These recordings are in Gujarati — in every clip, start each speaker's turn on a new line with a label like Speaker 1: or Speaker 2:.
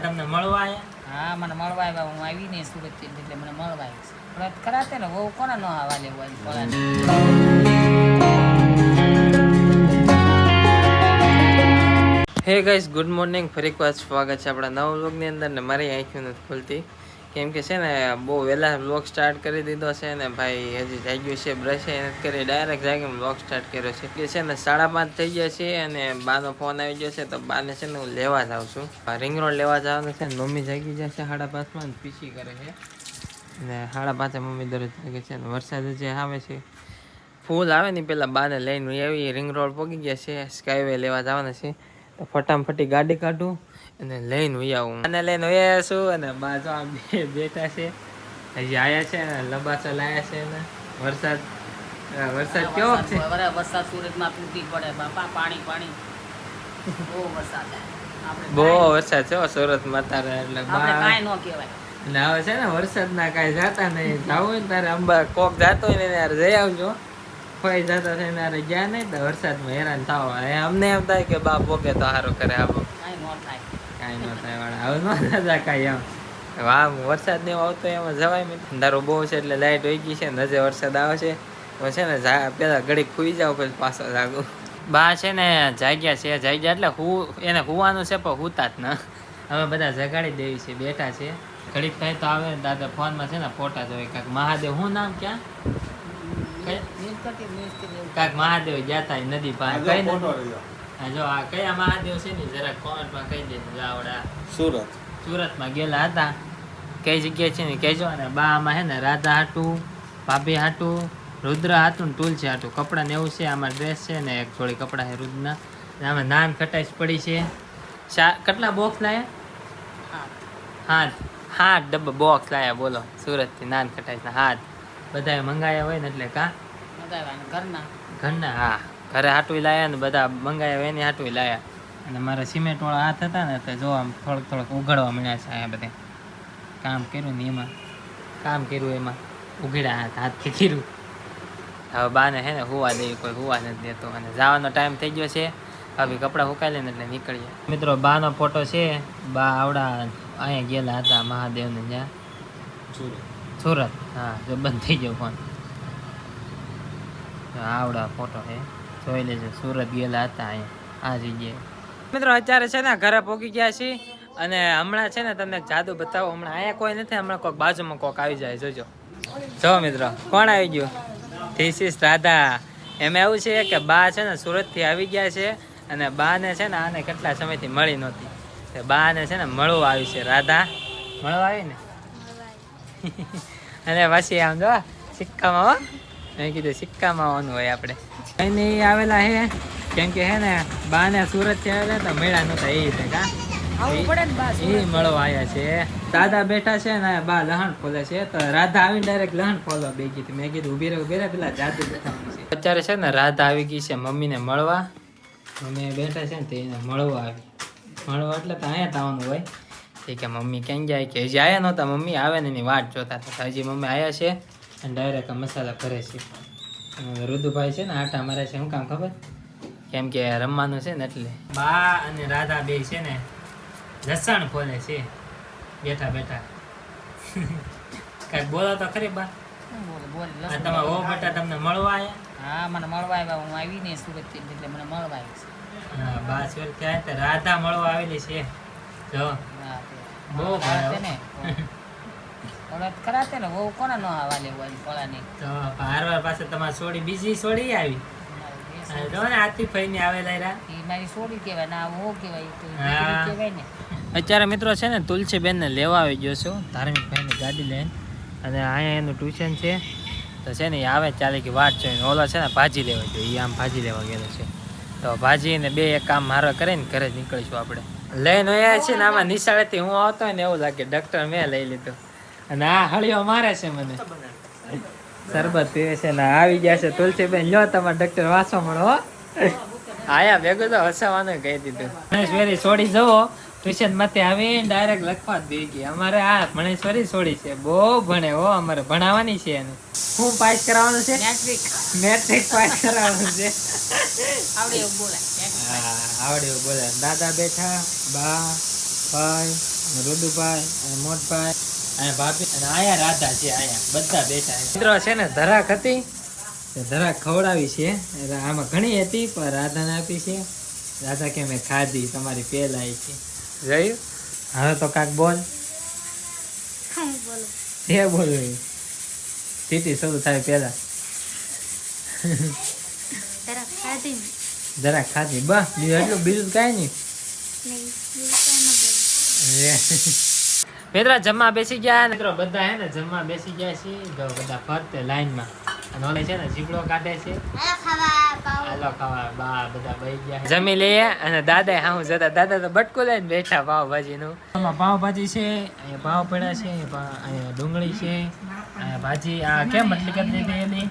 Speaker 1: તમને મળવા આયા?
Speaker 2: હા મને મળવા આવ્યા. હું આવી નહીં સુરત થી એટલે મને મળવા આવી છે. વ્રત કરાતે ને બહુ કોને ન હાવાલે હોય કોલાને.
Speaker 1: હે ગાઈસ, ગુડ મોર્નિંગ. ફરી એકવાર સ્વાગત છે આપણા નવા વ્લોગની અંદર. ને મારી આંખો નથી ખુલતી કેમ કે છે ને બહુ વહેલા વ્લોગ સ્ટાર્ટ કરી દીધો છે ને ભાઈ. હજી જાગ્યું છે, બ્રશ નથી કરી, ડાયરેક્ટ જાગીને વ્લોગ સ્ટાર્ટ કર્યો છે. કે છે ને 5:30 થઈ ગયા છે અને બાનો ફોન આવી ગયો છે. તો બાને છે ને હું લેવા જાઉં છું, રિંગ રોડ લેવા જવાનું છે. મમ્મી જાગી જશે 5:30 પીસી કરે છે ને 5:30 મમ્મી દરરોજ જાગે છે. વરસાદ જે આવે છે ફૂલ આવે ને પેલા બાને લઈને આવી રિંગ રોડ પહોંચી ગયા છે. સ્કાયવે લેવા જવાના છે. ફટાફટી ગાડી કાઢું અને લઈને વહી આવું. આને લઈને વહી આવ્યા છું અને બા જો આમ બેઠા છે. હજી આયા છે ને લબાચા લાયા છે ને વરસાદ કેવો છે?
Speaker 2: વરસાદ સુરતમાં તૂટી પડે બાપા. પાણી બહુ વરસાદ
Speaker 1: બહુ વરસાદ છે સુરતમાં તારે. એટલે
Speaker 2: કાંઈ ન કહેવાય.
Speaker 1: અને હવે છે ને વરસાદના કાંઈ જાતા નહીં. જવું હોય ને તારે અંબા કોક જાતો હોય ને યાર જઈ આવજો. કોઈ જતા થઈને યાર ગયા નહીં તો વરસાદમાં હેરાન થાવ. અમને એમ થાય કે બા પોકે તો સારું કરે. આવો કાંઈ ન થાય વાળા. હવે ન દાદા કાંઈ એમ વાહ વરસાદ ને આવતો એમાં જવાય. અંધારું બહુ છે એટલે લાઈટ વહી ગઈ છે ને હજે વરસાદ આવે છે. તો છે ને પેલા ઘડી ખુઈ જાવ પછી પાછો જાગું. બા છે ને જાગ્યા એટલે એને હુવાનું છે પણ હુતા જ ના. હવે બધા જગાડી દેવી છે, બેઠા છે. ઘડીક થાય તો આવે. દાદા ફોનમાં છે ને ફોટા જોઈ કાંક મહાદેવ. શું નામ ક્યાં કાંક મહાદેવ ગયા તા નદી પાર. જો આ કયા મહાદેવ છે ને જરાક કોમેન્ટમાં કહી દેજો. આવડા સુરતમાં ગયેલા હતા. કઈ જગ્યાએ છે ને કહેજો. અને બા આમાં છે ને રાધા હાટું, ભાભી હાટું, રુદ્ર હાટું ને તુલસી હાટું કપડાં ને એવું છે. આમાં ડ્રેસ છે ને એક જોડી કપડાં છે રુદ્રના. આમાં નાન ખટાઈશ પડી છે. કેટલા બોક્સ લાયા? 7 ડબ્બા બોક્સ લાયા. બોલો સુરતથી નાન ખટાઈશના 7 બધાએ મંગાયા હોય ને એટલે ઘરના. હા ઘરે હાટું લાયા ને બધા મંગાયા હોય એની હાટું લાયા. અને મારા સિમેન્ટવાળા હાથ હતા ને તો જો આમ થોડોક ઉઘાડવા મળ્યા છે. અહીંયા બધે કામ કર્યું ને એમાં ઉઘડ્યા હાથથી કર્યું. હવે બાને હે ને હુવા દે, કોઈ હુવા નથી દેતો. અને જવાનો ટાઈમ થઈ ગયો છે. હવે કપડાં સુકાઈ લઈને એટલે નીકળીએ. મિત્રો બાનો ફોટો છે. બા આવડા અહીંયા ગયેલા હતા મહાદેવને ત્યાં સુરત. હા જો બંધ થઈ ગયો ફોન. આવડા ફોટો છે, જોઈ લેજો. સુરત ગયેલા હતા અહીંયા આ જગ્યાએ. મિત્રો અત્યારે છે ને ઘરે પહોંચી ગયા છીએ. અને હમણાં છે ને તમને જાદુ બતાવો. હમણાં અહીંયા કોઈ નથી. હમણાં કોઈક બાજુમાં કોઈક આવી જાય. જોજો. જો મિત્રો કોણ આવી ગયું? This is Radha. એમાં એવું છે કે બા છે ને સુરતથી આવી ગયા છે. અને બાને છે ને આને કેટલા સમયથી મળી નહોતી. બાને છે ને મળવા આવી છે. રાધા મળવા આવી ને. અને પછી આમ જો સિક્કામાં મેં કીધું સિક્કામાં આવવાનું હોય આપણે. એને આવેલા હે કેમ કે હે ને બાને સુરતથી આવેલા તો મળ્યા નહોતા. એ રીતે કા એ મળવા આવ્યા છે. દાદા બેઠા છે ને બા લહણ ફોલે છે. તો રાધા આવીને ડાયરેક્ટ લહણ ફોલવા બે ગઈ. મેં કીધું ઉભી રહો પેલા જાદુ બતાવવાનું છે. અત્યારે છે ને રાધા આવી ગઈ છે મમ્મીને મળવા. મમ્મી બેઠા છે ને તે એને મળવા આવી. મળવા એટલે તો અહીંયા આવવાનું હોય. કે મમ્મી ક્યાં જાય કે હજી આવ્યા નહોતા. મમ્મી આવે ને એની વાટ જોતા હતા. હજી મમ્મી આવ્યા છે અને ડાયરેક્ટ મસાલા કરે છે. રુદુભાઈ છે ને આટા મારે છે. શું કામ ખબર? કેમ કે રમવાનું છે ને એટલે. બા અને રાધા બે છે ને લસણ ફોલે છે બેઠા. કઈક બોલો તો ખરી બા. તમે ઓ બેટા તમને મળવા આવ્યા?
Speaker 2: હા મને મળવા આવ્યા. હું આવી નહીં સુરત થી એટલે મને મળવા આવી છે.
Speaker 1: હા બા સુરત ક્યાં રાધા મળવા આવેલી છે. જો બહુ
Speaker 2: ને વ્રત કરાતે ને બહુ કોને ન હાવાલે હોય કોલાની.
Speaker 1: તો હારવાર પાસે તમારી સોડી બીજી સોડી આવી. જો ને આથી ફઈને આવેલા રા.
Speaker 2: એ મારી સોડી કહેવાય ના વો કહેવાય કહેવાય ને.
Speaker 1: અત્યારે મિત્રો છે ને તુલસીબેનને લેવા આવી ગયો છું ધાર્મિક ભાઈની ગાડી લઈને. અને અહીંયા એનું ટ્યુશન છે. તો છે ને એ આવે ચાલે કે વાટ જોઈને ઓલો છે ને ભાજી લેવા જોઈએ. એ આમ ભાજી લેવા ગયેલો છે. તો ભાજી ને બે એક કામ મારો કરે ને ઘરે જ નીકળીશું આપણે. લઈને આવ્યા છીએ ને આમાં નિશાળેથી હું આવતો હોય ને એવું લાગે ડૉક્ટર મેં લઈ લીધું. અને આ હળીઓ મારે છે મને. શરબત પીવે છે ને આવી ગયા છે તુલસીબેન. લ્યો તમારે ડૉક્ટર વાંચવા મળો. આયા ભેગું તો હસાવાનું કહી દીધું. ગણેશવેરી છોડી જવો ટ્યુશન માંથી આવીને ડાયરેક્ટ લખવા જ દે ગઈ. અમારે આ ગણેશવેરી છોડી છે. બહુ ભણે હો. અમારે ભણાવવાની છે એને. શું પાસ કરાવવાનું છે? મેટ્રિક પાસ કરાવવાનું છે. આવડે એવું બોલે. દાદા બેઠા બા ભાઈ અને રુદુભાઈ અને મોટભાઈ અને ભાભી અને આયા રાધા છે. આયા બધા બેઠા છે. મિત્રો છે ને ધરાક હતી, ધરાક ખવડાવી છે. એટલે આમાં ઘણી હતી પણ રાધાને આપી છે. રાધા કે મેં ખાધી તમારી પહેલા છે. જોયું? હવે તો કાક બોલ. તે બોલું સીટી શરૂ થાય પહેલા. જરાક ખાધી બસ, બીજું કાંઈ નહીં. મિત્રો જમવા બેસી ગયા. મિત્રો બધા હે ને જમવા બેસી ગયા છે. જો બધા ફરતે લાઈનમાં અને ઓલે છે ને જીગડો કાઢે છે. હાલો ખાવા બા બધા બેસી ગયા. જમી લઈએ અને દાદા હા હું જતા દાદા તો બટકું લઈને બેઠા પાવભાજીનું. પાવભાજી છે, અહીંયા પાવ પડ્યા છે, અહીંયા ડુંગળી છે, અહીંયા ભાજી. આ કેમ મતલી કરી દીધી એની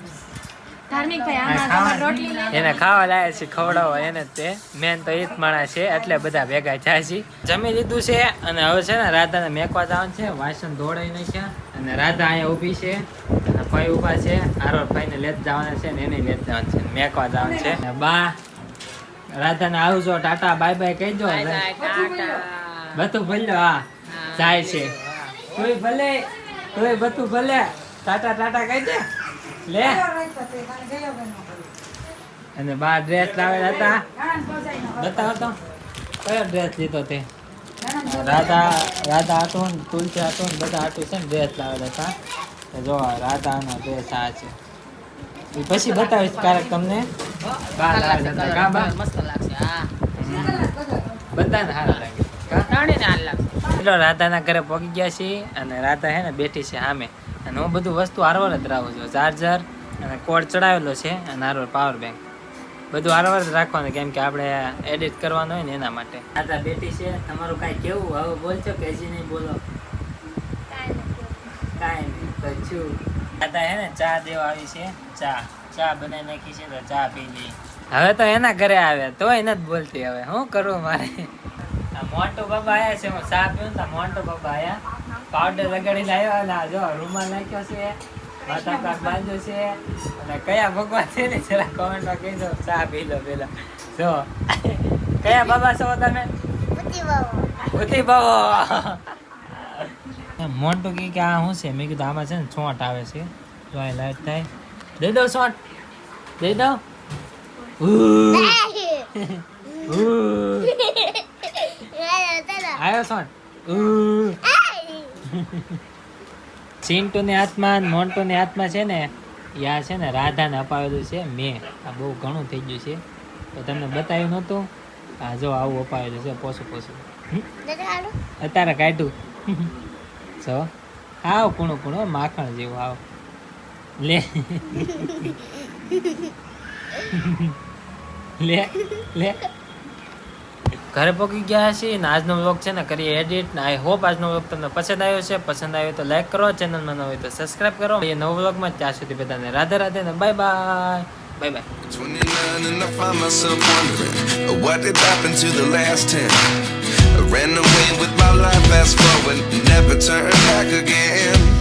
Speaker 1: એને ખાવા લાયા છે, ખવડાવો એને તે મેન તો એ જ માણસ છે એટલે બધા ભેગા થાય છે. જમી લીધું છે અને હવે છે ને રાધાને મેકવા જવાનું છે. વાસણ ધોડાઈ નાખ્યા અને રાધા અહીંયા ઊભી છે અને ભાઈ ઊભા છે. આરો ભાઈને લેત જવાના છે ને એને લેત જવાનું છે, મેકવા જવાનું છે. બા રાધાને આવજો, ટાટા બાય બાય કહી દો. બધું ભલે હા જાય છે. તોય ભલે બધું ભલે ટાટા ટાટા કહી દે લે. અને બા ડ્રેસ લાવેલા હતા, બતાવો તો કયો ડ્રેસ લીધો તે? રાધા હતો ને તુલસી હતો ને બધા હતું છે ને ડ્રેસ લાવેલા હતા. જો રાધાનો ડ્રેસ આ છે. એ પછી બતાવીશ ક્યારેક તમને. બા લાવેલા હતા કા બા?
Speaker 2: મસ્ત લાગશે. હા
Speaker 1: બધાને સારા લાગે. ચલો રાધાના ઘરે પહોંચી ગયા છીએ અને રાધા હે ને બેઠી છે સામે અને હું બધું વસ્તુ હારવાર જ રાખું છું. ચાર્જર અને કોડ ચડાવેલો છે અને હારવાર પાવર બેંક બધું હારવાર જ રાખવાનું, કેમ કે આપણે એડિટ કરવાનું હોય ને એના માટે. રાધા બેઠી છે. તમારું કાંઈ કેવું હવે બોલશો કે હજી નહીં બોલો? કાંઈ નહીં તો છું. રાધા હે ને ચા દેવા આવી છે. ચા બનાવી નાખી છે તો ચા પી લઈ. હવે તો એના ઘરે આવ્યા તોય નથી બોલતી. હવે શું કરવું મારે? મોન્ટો બાબા આયા છે. હું ચા પીવું ને મોન્ટો બાબા આયા, પાવડર લગાડીને આવ્યો અને જો રૂમાલ નાખ્યો છે, માથા પાક બાંધ્યો છે અને કયા ભગવાન છે ને જરા કોમેન્ટમાં કહી દો. ચા પી લો પેલા. જો કયા બાબા છો તમે? ભૂતી બાબા. મોન્ટો કે આ શું છે? મેં કીધું આમાં છે ને છોટ આવે છે. જો આ લાઈટ થાય દઈ દો, છોટ દઈ દો. આવ્યો સોન. ચિંટુ ને હાથમાં મોન્ટો ને હાથમાં છે ને યા છે ને રાધાને અપાવેલું છે મેં. આ બહુ ઘણું થઈ ગયું છે તો તમને બતાવ્યું નહોતું. હા જો આવું અપાવેલું છે પોસું અત્યારે કાઢ્યું. જો આવ કૂણું માખણ જેવું આવ લે લે લે. ઘરે પહોંચી ગયા છીએ ને આજનો વ્લોગ છે ને કરીએ એડિટ ને આઈ હોપ આજનો વ્લોગ તમને પસંદ આવ્યો છે. પસંદ આવ્યો તો લાઈક કરો, ચેનલમાં ન હોય તો સબસ્ક્રાઇબ કરો. એ નવો વ્લોગમાં ત્યાં સુધી બધાને રાધે રાધે ને bye bye. Bye bye.
Speaker 3: 29 and I find myself wondering what did happen to the last 10. I ran away with my life, fast forward, never turn back again.